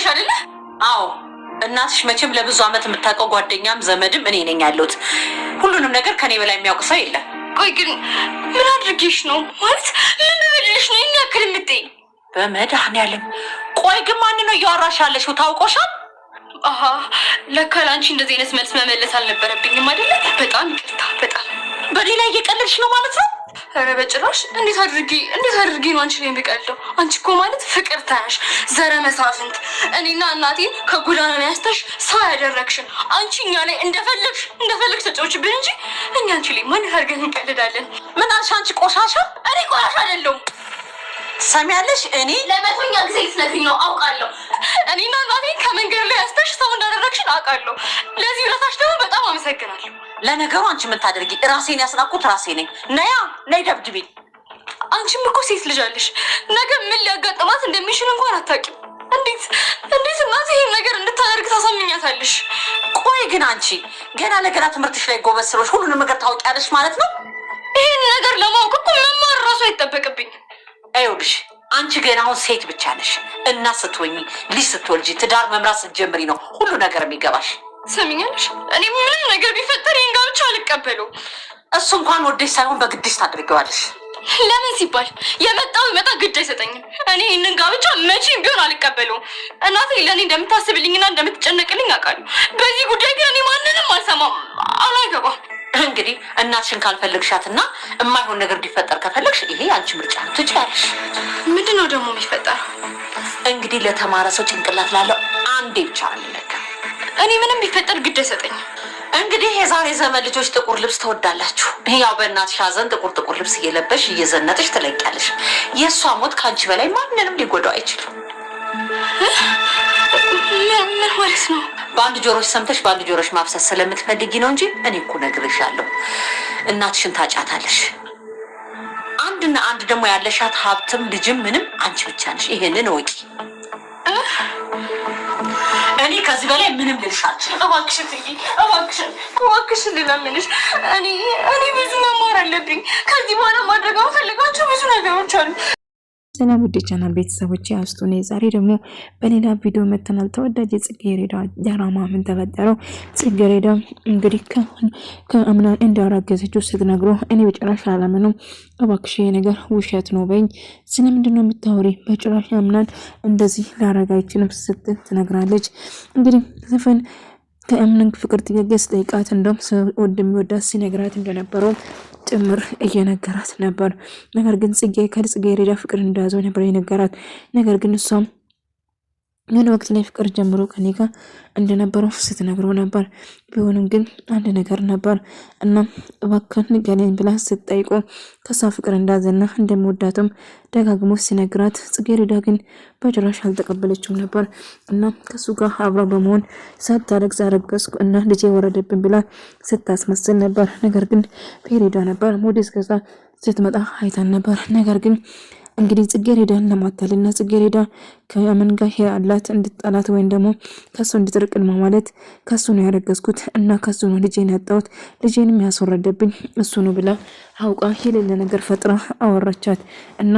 አይደለ? አዎ እናትሽ መቼም ለብዙ ዓመት የምታውቀው ጓደኛም ዘመድም እኔ ነኝ ያለሁት። ሁሉንም ነገር ከኔ በላይ የሚያውቅ ሰው የለም። ቆይ ግን ምን አድርጌሽ ነው ማለት ምን በድልሽ ነው ያክል የምትይኝ? በመድኃኒዓለም ቆይ ግን ማን ነው እያወራሽ ያለሽው? ታውቆሻል? አሃ ለካ ለአንቺ እንደዚህ አይነት መልስ መመለስ አልነበረብኝም አይደለ? በጣም ይቅርታ። በጣም በኔ ላይ እየቀለድሽ ነው ማለት ነው? ኧረ በጭራሽ። እንዴት አድርጌ ነው አንቺ ላይ የሚቀልደው? አንቺ እኮ ማለት ፍቅር ታያሽ ዘረ መሳፍንት እኔና እናቴን ከጎዳና ላይ ያስተሽ ሰው ያደረግሽን አንቺ እኛ ላይ እንደፈለግሽ ተጫውችብን እንጂ እኛ አንቺ ላይ ማን አድርገን እንቀልዳለን? ምን አልሽ አንቺ ቆሻሻ? እኔ ቆሻሻ አይደለሁም። ሰሚያለሽ? እኔ ለመቶኛ ጊዜ ልትነግሪኝ ነው አውቃለሁ። እኔና እናቴን ከመንገድ ላይ ያስተሽ ሰው እንዳደረግሽን አውቃለሁ። ለዚህ ውለታሽ ደግሞ በጣም አመሰግናለሁ። ለነገሩ አንቺ የምታደርጊ ራሴን ያስናቁት ራሴ ነኝ። ነይ ደብድቢኝ። አንቺም እኮ ሴት ልጅ አለሽ። ነገ ምን ሊያጋጥማት እንደሚችል እንኳን አታውቂም። እንዴት እናቴ ይሄን ነገር እንድታደርግ ታሳምኛታለሽ? ቆይ ግን አንቺ ገና ለገና ትምህርትሽ ላይ ጎበዝ ስለሆንሽ ሁሉንም ነገር ታውቂያለሽ ማለት ነው? ይሄን ነገር ለማወቅ እኮ መማር ራሱ አይጠበቅብኝም። አይውልሽ አንቺ ገና አሁን ሴት ብቻ ነሽ እና ስትወኚ ልጅ ስትወልጂ ትዳር መምራት ስትጀምሪ ነው ሁሉ ነገር የሚገባሽ። ሰሚኛለሽ? እኔ ምንም ነገር ቢፈጠር ይሄን ጋብቻ አልቀበለው። እሱ እንኳን ወደሽ ሳይሆን በግድሽ ታደርጊዋለሽ። ለምን ሲባል የመጣው ይመጣ ግድ አይሰጠኝም። እኔ ይህንን ጋብቻ መቼም ቢሆን አልቀበለውም። እናቴ ለእኔ እንደምታስብልኝና እንደምትጨነቅልኝ አውቃለሁ። በዚህ ጉዳይ ግን እኔ ማንንም አልሰማም፣ አላገባም። እንግዲህ እናትሽን ካልፈለግሻትና የማይሆን ነገር እንዲፈጠር ከፈለግሽ ይሄ አንቺ ምርጫ ነው፣ ትችያለሽ። ምንድን ነው ደግሞ የሚፈጠር? እንግዲህ ለተማረ ሰው ጭንቅላት ላለው አንዴ ብቻ ነው የሚነገር። እኔ ምንም ቢፈጠር ግድ አይሰጠኝም። እንግዲህ የዛሬ ዘመን ልጆች ጥቁር ልብስ ተወዳላችሁ። ያው በእናትሽ ሐዘን ጥቁር ልብስ እየለበሽ እየዘነጥሽ ትለቂያለሽ። የእሷ ሞት ከአንቺ በላይ ማንንም ሊጎዳው አይችልም። ምን ማለት ነው? በአንድ ጆሮሽ ሰምተሽ በአንድ ጆሮሽ ማፍሰስ ስለምትፈልጊ ነው እንጂ እኔ እኮ ነግሬሻለሁ። እናትሽን ታጫታለሽ። አንድና አንድ ደግሞ ያለሻት ሀብትም ልጅም ምንም አንቺ ብቻ ነሽ። ይሄንን እወቂ። እኔ ከዚህ በላይ ምንም ልልሽ አልችልም። እባክሽን ልለምንሽ። እኔ ብዙ መማር አለብኝ። ከዚህ በኋላ ማድረግ የምፈልጋቸው ብዙ ነገሮች አሉ። ሰላም ውድ ቻናል ቤተሰቦች ያስቱ ነኝ። ዛሬ ደግሞ በሌላ ቪዲዮ መተናል። ተወዳጅ ጽጌረዳ ድራማ ምን ተፈጠረው? ጽጌረዳ እንግዲህ ከአምና እንዳረገዘችው ስትነግሮ እኔ በጭራሽ አላምነው፣ እባክሽ ነገር ውሸት ነው በኝ። ስለምንድን ነው የምታወሪ? በጭራሽ አምናን እንደዚህ ላረጋ አይችልም ስትል ትነግራለች። እንግዲህ ዘፈን ከአምናን ፍቅር ትገገስ ጠይቃት እንደም ወደሚወዳት ሲነግራት እንደነበረው ጭምር እየነገራት ነበር። ነገር ግን ከጽጌረዳ ፍቅር እንደያዘው ነበር የነገራት። ነገር ግን እሷም ምን ወቅት ላይ ፍቅር ጀምሮ ከኔ ጋር እንደነበረው ስትነግረው ነበር። ቢሆንም ግን አንድ ነገር ነበር እና እባክህ ንገረኝ ብላ ስትጠይቆ ከሷ ፍቅር እንዳዘና እንደምወዳትም ደጋግሞ ሲነግራት፣ ጽጌረዳ ግን በጭራሽ አልተቀበለችውም ነበር እና ከሱ ጋር አብራ በመሆን ሳታረግዝ አረገዝኩ እና ልጄ ወረደብን ብላ ስታስመስል ነበር። ነገር ግን ፔሬዳ ነበር ሞዴስ ገዛ ስትመጣ አይታን ነበር። ነገር ግን እንግዲህ ጽጌረዳን ለማታልና ጽጌረዳ ከአመን ጋር ያላት እንድትጣላት ወይም ደግሞ ከሱ እንድትርቅል ማለት ከሱ ነው ያረገዝኩት እና ከሱ ነው ልጄን ያጣሁት፣ ልጄንም ያስወረደብኝ እሱ ነው ብላ አውቃ የሌለ ነገር ፈጥራ አወራቻት እና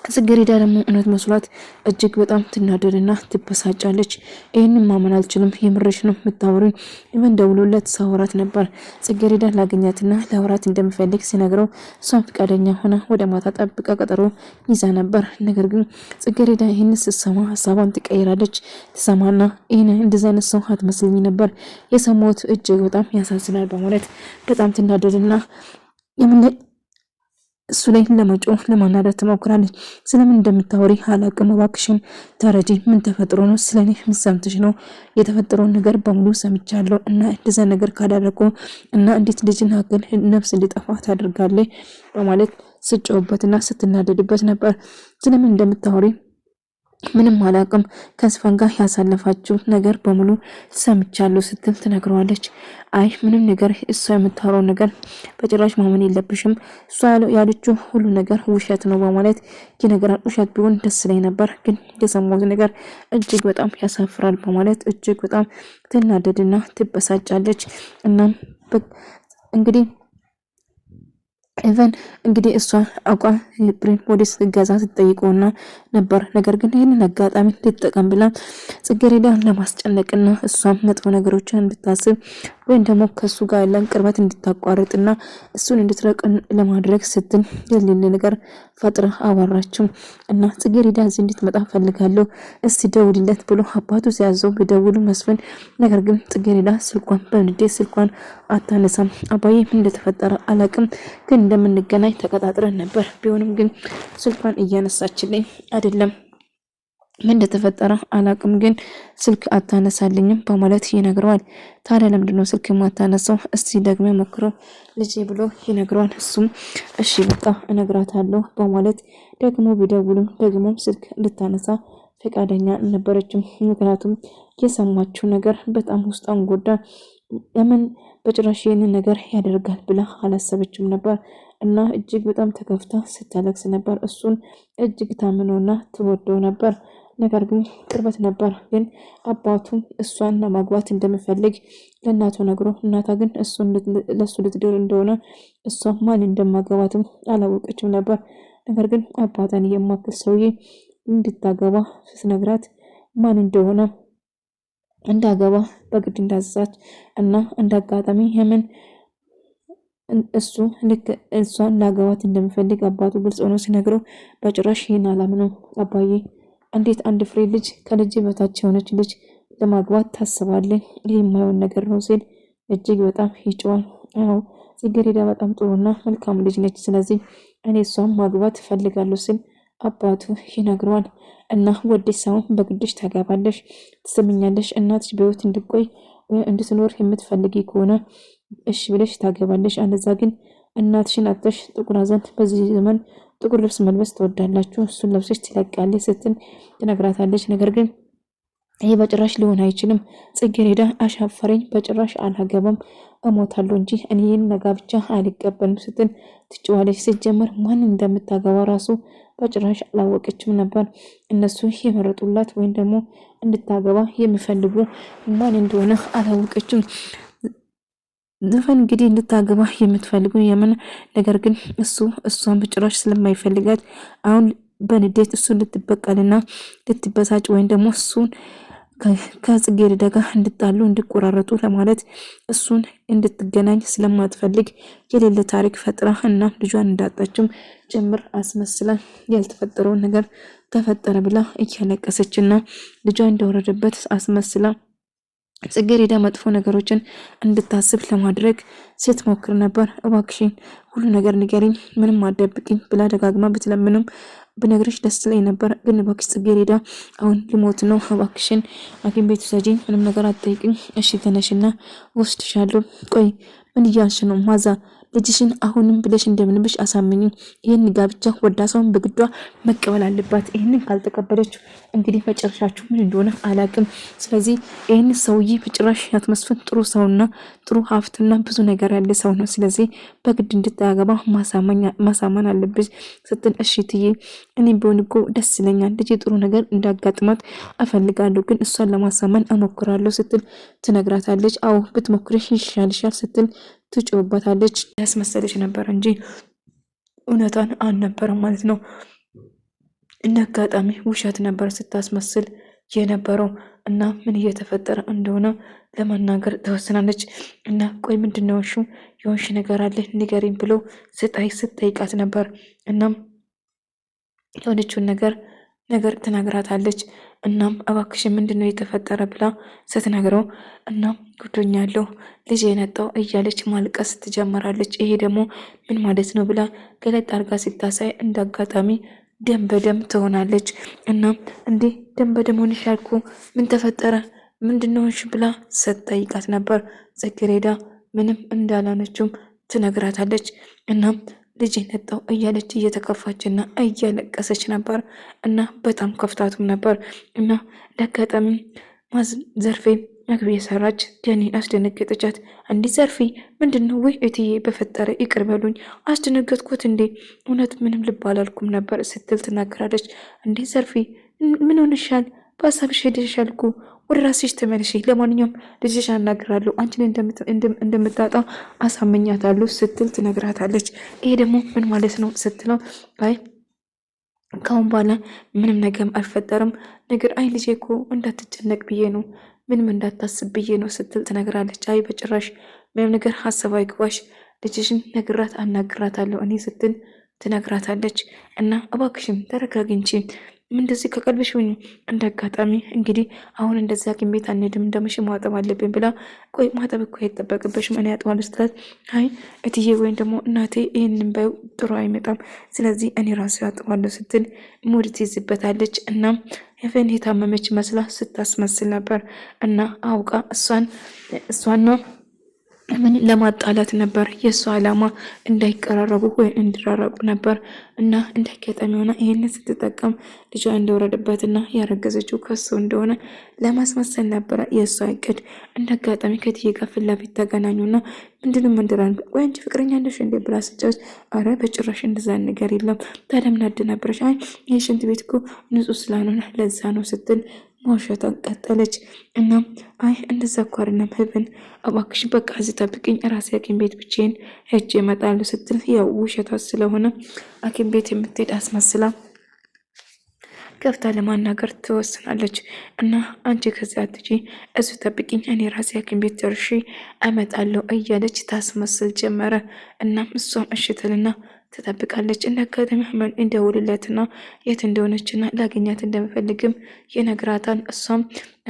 ጽጌረዳ ደግሞ እውነት መስሏት እጅግ በጣም ትናደድና ትበሳጫለች። ይህንን ማመን አልችልም፣ የምርሽ ነው የምታወሩኝ? ኢቨን ደውሎለት ሳወራት ነበር። ጽጌረዳን ላገኛትና ለወራት እንደምፈልግ ሲነግረው እሷን ፈቃደኛ ሆና ወደ ማታ ጠብቃ ቀጠሮ ይዛ ነበር። ነገር ግን ጽጌረዳ ይህን ስትሰማ ሀሳቧን ትቀይራለች። ትሰማና ይህን እንደዚህ አይነት ሰው አትመስልኝ ነበር የሰማሁት፣ እጅግ በጣም ያሳዝናል በማለት በጣም ትናደድና እሱ ላይ ለመጮህ ለማናደድ ትሞክራለች። ስለምን እንደምታወሪ አላቅም፣ እባክሽን ተረጂ። ምን ተፈጥሮ ነው? ስለኔ ምን ሰምተሽ ነው? የተፈጠረውን ነገር በሙሉ ሰምቻለሁ እና እንደዛ ነገር ካደረኩ እና እንዴት ልጅን ሀገር ነፍስ እንዲጠፋ ታደርጋለች በማለት ስጮህበትና ስትናደድበት ነበር። ስለምን እንደምታወሪ ምንም አላቅም፣ ከስፋን ጋር ያሳለፋችሁ ነገር በሙሉ ሰምቻለሁ ስትል ትነግረዋለች። አይ ምንም ነገር እሷ የምታወራው ነገር በጭራሽ ማመን የለብሽም፣ እሷ ያለችው ሁሉ ነገር ውሸት ነው በማለት ይነግራል። ውሸት ቢሆን ደስ ላይ ነበር፣ ግን የሰማሁት ነገር እጅግ በጣም ያሳፍራል በማለት እጅግ በጣም ትናደድና ትበሳጫለች። እናም እንግዲህ ኢቨን እንግዲህ እሷ አውቃ ብሬን ወደ ስትገዛ ስትጠይቀውና ነበር። ነገር ግን ይህንን አጋጣሚ ልትጠቀም ብላ ጽጌረዳን ለማስጨነቅና እሷም መጥፎ ነገሮችን እንድታስብ ወይም ደግሞ ከሱ ጋር ያለን ቅርበት እንድታቋርጥና እሱን እንድትረቅ ለማድረግ ስትል የሌለ ነገር ፈጥራ አወራችው እና ጽጌረዳ እዚህ እንድትመጣ ፈልጋለሁ እስቲ ደውልለት ብሎ አባቱ ሲያዘው ቢደውሉ መስፍን፣ ነገር ግን ጽጌረዳ ስልኳን በንዴት ስልኳን አታነሳም። አባዬ ምን እንደተፈጠረ አላቅም፣ ግን እንደምንገናኝ ተቀጣጥረን ነበር። ቢሆንም ግን ስልኳን እያነሳችልኝ አይደለም። ምን እንደተፈጠረ አላቅም፣ ግን ስልክ አታነሳልኝም በማለት ይነግረዋል። ታዲያ ለምንድነው ስልክ የማታነሳው? እስቲ ደግሞ ሞክረው ልጄ ብሎ ይነግረዋል። እሱም እሺ በቃ እነግራታለሁ በማለት ደግሞ ቢደውልም ደግሞ ስልክ ልታነሳ ፈቃደኛ አልነበረችም። ምክንያቱም የሰማችው ነገር በጣም ውስጧን ጎዳ። ለምን በጭራሽ ይህንን ነገር ያደርጋል ብላ አላሰበችም ነበር እና እጅግ በጣም ተከፍታ ስታለቅስ ነበር። እሱን እጅግ ታምኖና ትወደው ነበር። ነገር ግን ቅርበት ነበር። ግን አባቱም እሷን ለማግባት እንደሚፈልግ ለእናቱ ነግሮ እናታ ግን ለእሱ ልትድር እንደሆነ እሷ ማን እንደማገባትም አላወቀችም ነበር። ነገር ግን አባቷን የማክል ሰውዬ እንድታገባ ስትነግራት ማን እንደሆነ እንዳገባ በግድ እንዳዘዛች እና እንዳጋጣሚ የምን እሱ ልክ እሷን ላገባት እንደሚፈልግ አባቱ ግልጽ ሆኖ ሲነግረው በጭራሽ ይህን አላምነው አባዬ፣ እንዴት አንድ ፍሬ ልጅ ከልጅ በታች የሆነች ልጅ ለማግባት ታስባለህ? ይህ የማይሆን ነገር ነው ሲል እጅግ በጣም ይጮዋል። አዎ ጽጌረዳ በጣም ጥሩና መልካም ልጅ ነች፣ ስለዚህ እኔ እሷን ማግባት እፈልጋለሁ ሲል አባቱ ይነግረዋል። እና ወደሽ ሳይሆን በግድሽ ታገባለሽ፣ ትሰምኛለሽ? እናትሽ በህይወት እንድቆይ እንድትኖር የምትፈልጊ ከሆነ እሺ ብለሽ ታገባለሽ። አለዛ ግን እናትሽን አጥተሽ ጥቁር አዘን በዚህ ዘመን ጥቁር ልብስ መልበስ ትወዳላችሁ፣ እሱን ለብሰሽ ትለቃለች ስትል ትነግራታለች። ነገር ግን ይሄ በጭራሽ ሊሆን አይችልም ጽጌረዳ፣ አሻፈረኝ፣ በጭራሽ አላገባም፣ እሞታለሁ እንጂ እኔ ይህን ጋብቻ አልቀበልም ስትል ትጭዋለች። ሲጀመር ማን እንደምታገባ ራሱ በጭራሽ አላወቀችም ነበር። እነሱ የመረጡላት ወይም ደግሞ እንድታገባ የሚፈልጉ ማን እንደሆነ አላወቀችም። ዘፈን እንግዲህ እንድታገባ የምትፈልጉ የምን ነገር ግን እሷን በጭራሽ ስለማይፈልጋት አሁን በንዴት እሱን ልትበቀልና ልትበሳጭ ወይም ደግሞ እሱን ከጽጌረዳ ጋር እንድጣሉ እንዲቆራረጡ ለማለት እሱን እንድትገናኝ ስለማትፈልግ የሌለ ታሪክ ፈጥራ እና ልጇን እንዳጣችም ጭምር አስመስላ ያልተፈጠረውን ነገር ተፈጠረ ብላ እያለቀሰች እና ልጇ እንደወረደበት አስመስላ ጽጌረዳ መጥፎ ነገሮችን እንድታስብ ለማድረግ ስትሞክር ነበር። እባክሽን ሁሉ ነገር ንገሪኝ፣ ምንም አትደብቂኝ ብላ ደጋግማ ብትለምንም ብነግርሽ ደስ ላይ ነበር፣ ግን እባክሽ ጽጌረዳ አሁን ልሞት ነው፣ እባክሽን ሐኪም ቤት ውሰጂኝ፣ ምንም ነገር አትጠይቅኝ፣ እሺ ተነሽና ወስድሻለሁ። ቆይ ምን እያልሽ ነው ማዛ? ልጅሽን አሁንም ብለሽ እንደምንብሽ አሳምኝ። ይህን ጋብቻ ወዳ ሰውን በግዷ መቀበል አለባት። ይህንን ካልተቀበለች እንግዲህ መጨረሻችሁ ምን እንደሆነ አላቅም። ስለዚህ ይህን ሰውዬ በጭራሽ ያትመስፍን ጥሩ ሰውና ጥሩ ሀብትና ብዙ ነገር ያለ ሰው ነው። ስለዚህ በግድ እንድታገባ ማሳመን አለብሽ ስትል እሺ ትዬ እኔም ቢሆን እኮ ደስ ይለኛል፣ ልጅ ጥሩ ነገር እንዳጋጥማት እፈልጋለሁ፣ ግን እሷን ለማሳመን እሞክራለሁ ስትል ትነግራታለች። አዎ ብትሞክሪ ይሻልሻል ስትል ትጮህበታለች። ያስመሰለች ነበር እንጂ እውነቷን አልነበረም ማለት ነው። እንደ አጋጣሚ ውሸት ነበር ስታስመስል የነበረው እና ምን እየተፈጠረ እንደሆነ ለመናገር ተወስናለች። እና ቆይ ምንድነው የሆንሽ ነገር አለ ንገሪኝ ብሎ ስጠይቃት ነበር። እናም የሆነችውን ነገር ትነግራታለች። እናም እባክሽ ምንድነው የተፈጠረ ብላ ስትነግረው እናም ጉዶኛለሁ ልጅ የነጣው እያለች ማልቀስ ትጀምራለች። ይሄ ደግሞ ምን ማለት ነው ብላ ገለጥ አርጋ ሲታሳይ እንዳጋጣሚ ደም በደም ትሆናለች። እናም እንዴ ደም በደም ሆንሽ ያልኩ ምን ተፈጠረ ምንድነውሽ ብላ ስትጠይቃት ነበር። ጽጌረዳ ምንም እንዳላነችም ትነግራታለች። እናም ልጅ ነጣው እያለች እየተከፋችና እያለቀሰች ነበር እና በጣም ከፍታቱም ነበር እና ለአጋጣሚ ዘርፌ መግቢ የሰራች ዲያኔን አስደነገጠቻት። እንዲህ ዘርፌ ምንድነው? ወይ እትዬ በፈጠረ ይቅር በሉኝ አስደነገጥኩት እንዴ እውነት ምንም ልብ አላልኩም ነበር ስትል ትናገራለች። እንዴ ዘርፌ ምን ሆነሻል? በሀሳብሽ ሄደሻል እኮ ወደ ራስሽ ተመለሽ። ለማንኛውም ልጅሽ አናግራለሁ፣ አንቺን እንደምታጣ አሳመኛታለሁ ስትል ትነግራታለች። ይሄ ደግሞ ምን ማለት ነው ስትለው አይ ካሁን በኋላ ምንም ነገር አልፈጠርም ነገር አይ ልጄ እኮ እንዳትጨነቅ ብዬ ነው ምንም እንዳታስብ ብዬ ነው ስትል ትነግራለች። አይ በጭራሽ ምንም ነገር ሀሳብ አይግባሽ ልጅሽን ነግራት አናግራታለሁ እኔ ስትል ትነግራታለች። እና እባክሽም ተረጋጊ እንጂ እንደዚህ ከቀልብሽ ሁኚ። እንደ አጋጣሚ እንግዲህ አሁን እንደዛ ሐኪም ቤት አንሄድም እንደምሽ ማጠብ አለብን ብላ ቆይ ማጠብ እኮ አይጠበቅብሽም እኔ አጥባለሁ ስትላት አይ እትዬ ወይም ደግሞ እናቴ ይህንን ባዩ ጥሩ አይመጣም ስለዚህ እኔ ራሴ አጥባለሁ ስትል ሙድ ትይዝበታለች። እና ኤቨን የታመመች መስላ ስታስመስል ነበር እና አውቃ እሷን ነው ምን ለማጣላት ነበር የእሱ ዓላማ እንዳይቀራረቡ ወይ እንዲራረቁ ነበር። እና እንዳይገጠም ሆነ ይህንን ስትጠቀም ልጇ እንደወረደበትና ያረገዘችው ከሱ እንደሆነ ለማስመሰል ነበረ የእሷ እቅድ። እንደ አጋጣሚ ከትዬ ጋር ፊት ለፊት ተገናኙና ምንድነው መንደራን ወይ አንቺ ፍቅረኛ እንደሽ እንዴ ብላ ስጫወት አረ በጭራሽ እንደዛ ነገር የለም ታዲያ ምን አደናበረሽ? አይ ይህ ሽንት ቤት እኮ ንጹህ ስላልሆነ ለዛ ነው ስትል መውሸቷን ቀጠለች። እና አይ እንደዛ እኮ አይደለም ህብን እባክሽ በቃ እዚህ ጠብቅኝ ራሴ ሐኪም ቤት ብቻዬን ሄጄ እመጣለሁ ስትል ያው ውሸቷ ስለሆነ ሐኪም ቤት የምትሄድ አስመስላ ከፍታ ለማናገር ትወስናለች። እና አንቺ ከዚያ አትጂ እዚሁ ጠብቅኝ እኔ ራሴ ሐኪም ቤት ደርሼ እመጣለሁ እያለች ታስመስል ጀመረ። እናም እሷም እሽትልና ትጠብቃለች። እንደ አጋጣሚ ህመን እንደውልለትና የት እንደሆነችና ላገኛት እንደምፈልግም ይነግራታል። እሷም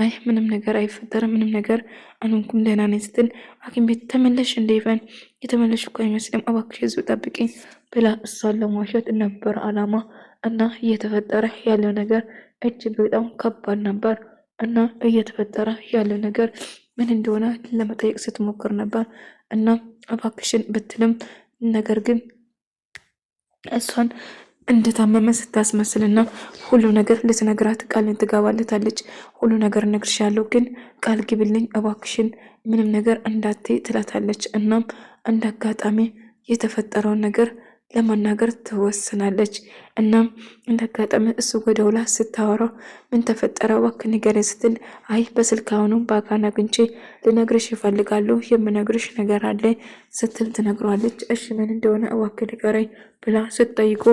አይ ምንም ነገር አይፈጠርም ምንም ነገር አልሆንኩም ደህና ነኝ ስትል ሐኪም ቤት ተመለሽ እንደይፈን የተመለሽ እኮ አይመስልም እባክሽ እዚሁ ጠብቂኝ ብላ እሷን ለማዋሸት ነበር አላማ። እና እየተፈጠረ ያለው ነገር እጅግ በጣም ከባድ ነበር። እና እየተፈጠረ ያለው ነገር ምን እንደሆነ ለመጠየቅ ስትሞክር ነበር። እና እባክሽን ብትልም ነገር ግን እሷን እንደታመመ ስታስመስልና ሁሉ ነገር ልትነግራት ቃልን ትገባለታለች። ሁሉ ነገር እነግርሻለሁ ግን ቃል ግብልኝ እባክሽን ምንም ነገር እንዳትይ ትላታለች። እናም እንደ አጋጣሚ የተፈጠረውን ነገር ለመናገር ትወስናለች። እናም እንደ አጋጣሚ እሱ ጎደውላ ስታወራው ምን ተፈጠረ እባክህ ንገረኝ ስትል አይ በስልክ አሁኑ በአካል አግኝቼ ልነግርሽ ይፈልጋሉ የምነግርሽ ነገር አለ ስትል ትነግረዋለች። እሺ ምን እንደሆነ እባክህ ንገረኝ ብላ ስትጠይቁ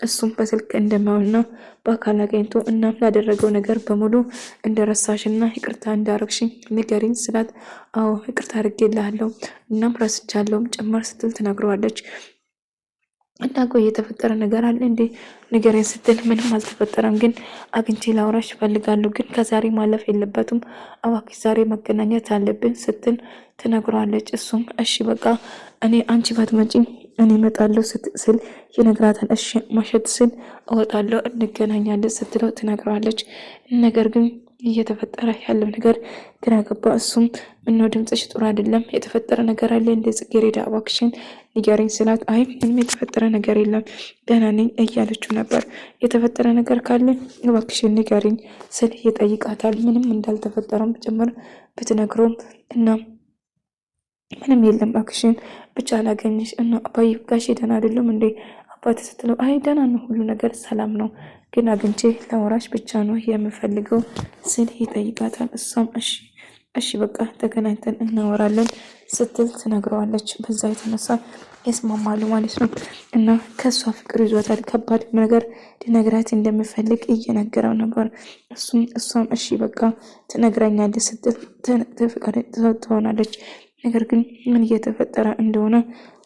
እሱም በስልክ እንደማውና በአካል አግኝቶ እናም ላደረገው ነገር በሙሉ እንደረሳሽና ይቅርታ እንዳረግሽኝ ንገሪኝ ስላት አዎ ይቅርታ አድርጌልሃለሁ እናም ረስቻለሁም ጭምር ስትል ትነግረዋለች። እና ቆይ የተፈጠረ ነገር አለ እንዴ ንገረኝ ስትል ምንም አልተፈጠረም ግን አግኝቼ ላውራሽ እፈልጋለሁ ግን ከዛሬ ማለፍ የለበትም እባክሽ ዛሬ መገናኘት አለብን ስትል ትነግረዋለች። እሱም እሺ በቃ እኔ አንቺ ባትመጪ እኔ እመጣለሁ ስል ይነግራታል። እሺ ማሸት ስል እወጣለሁ እንገናኛለን ስትለው ትነግረዋለች። ነገር ግን እየተፈጠረ ያለው ነገር ግራ ገባ። እሱም ምነው ድምፅሽ ጥሩ አይደለም የተፈጠረ ነገር አለ እንደ ጽጌረዳ እባክሽን ንገሪኝ ስላት አይ ምንም የተፈጠረ ነገር የለም ደህና ነኝ እያለችው ነበር። የተፈጠረ ነገር ካለ እባክሽን ንገሪኝ ስል ይጠይቃታል። ምንም እንዳልተፈጠረም ጭምር ብትነግረውም እና ምንም የለም እባክሽን ብቻ ላገኝሽ እና አባዬ ጋሼ ደህና አይደሉም እንዴ አባት ስትለው አይ ደህና ነው ሁሉ ነገር ሰላም ነው ግን አግኝቼ ለወራሽ ብቻ ነው የምፈልገው ስል ይጠይቃታል። እሷም እሺ በቃ ተገናኝተን እናወራለን ስትል ትነግረዋለች። በዛ የተነሳ ይስማማሉ ማለት ነው። እና ከሷ ፍቅር ይዟታል። ከባድ ነገር ሊነግራት እንደምፈልግ እየነገረው ነበር። እሷም እሺ በቃ ትነግረኛለች ስትል ትሆናለች። ነገር ግን ምን እየተፈጠረ እንደሆነ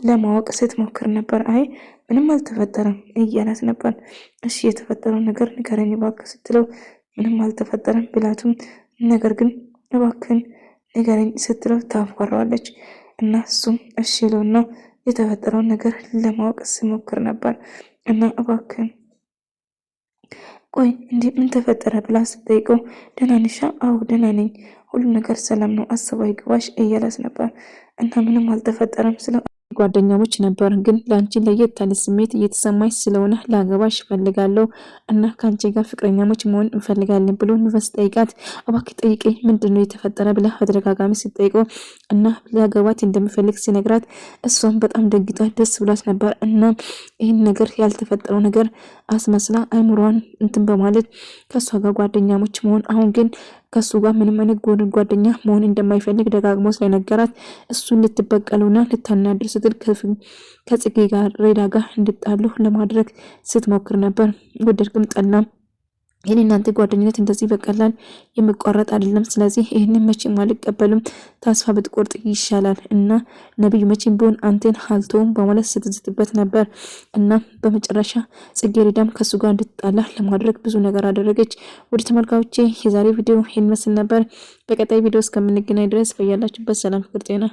ለማወቅ ስትሞክር ነበር። አይ ምንም አልተፈጠረም እያላት ነበር። እሺ የተፈጠረው ነገር ንገረኝ እባክህ ስትለው ምንም አልተፈጠረም ብላቱም ነገር ግን እባክህን ንገረኝ ስትለው ታፏራዋለች። እና እሱም እሺ ይለውና የተፈጠረውን ነገር ለማወቅ ሲሞክር ነበር። እና እባክህን ቆይ እንዴ ምን ተፈጠረ ብላ ስትጠይቀው ደህና ነሽ? አዎ ደህና ነኝ ሁሉ ነገር ሰላም ነው አስባይ ግባሽ እያላት ነበር። እና ምንም አልተፈጠረም ስለ ጓደኛሞች ነበር ግን ላንቺ ለየት ያለ ስሜት እየተሰማሽ ስለሆነ ላገባሽ እፈልጋለሁ እና ካንቺ ጋር ፍቅረኛሞች መሆን እንፈልጋለን ብሎ ንፈስ ጠይቃት። እባክህ ጠይቀኝ ምንድነው የተፈጠረ ብላ በተደጋጋሚ ስትጠይቀው እና ላገባት እንደምፈልግ ሲነግራት እሷም በጣም ደንግጣ ደስ ብሏት ነበር። እና ይህን ነገር ያልተፈጠረው ነገር አስመስላ አይምሯን እንትን በማለት ከሷ ጋር ጓደኛሞች መሆን አሁን ግን ከሱ ጋር ምንም አይነት ጓደኛ መሆን እንደማይፈልግ ደጋግሞ ስለነገራት እሱን ልትበቀሉና ልታናድር ስትል ከጽጌ ጋር ሬዳ ጋር እንድጣሉ ለማድረግ ስትሞክር ነበር። ወደድክም ጠላም የኔ እናንተ ጓደኝነት እንደዚህ በቀላል የሚቋረጥ አይደለም። ስለዚህ ይህንን መቼም አልቀበልም። ተስፋ ብትቆርጥ ይሻላል እና ነብዩ መቼም ቢሆን አንተን አልተውም በማለት ስትዝትበት ነበር። እና በመጨረሻ ጽጌረዳም ከሱ ጋር እንድትጣላ ለማድረግ ብዙ ነገር አደረገች። ወደ ተመልካቾቼ የዛሬ ቪዲዮ ይህን መስል ነበር። በቀጣይ ቪዲዮ እስከምንገናኝ ድረስ በያላችሁበት ሰላም ፍቅር ጤና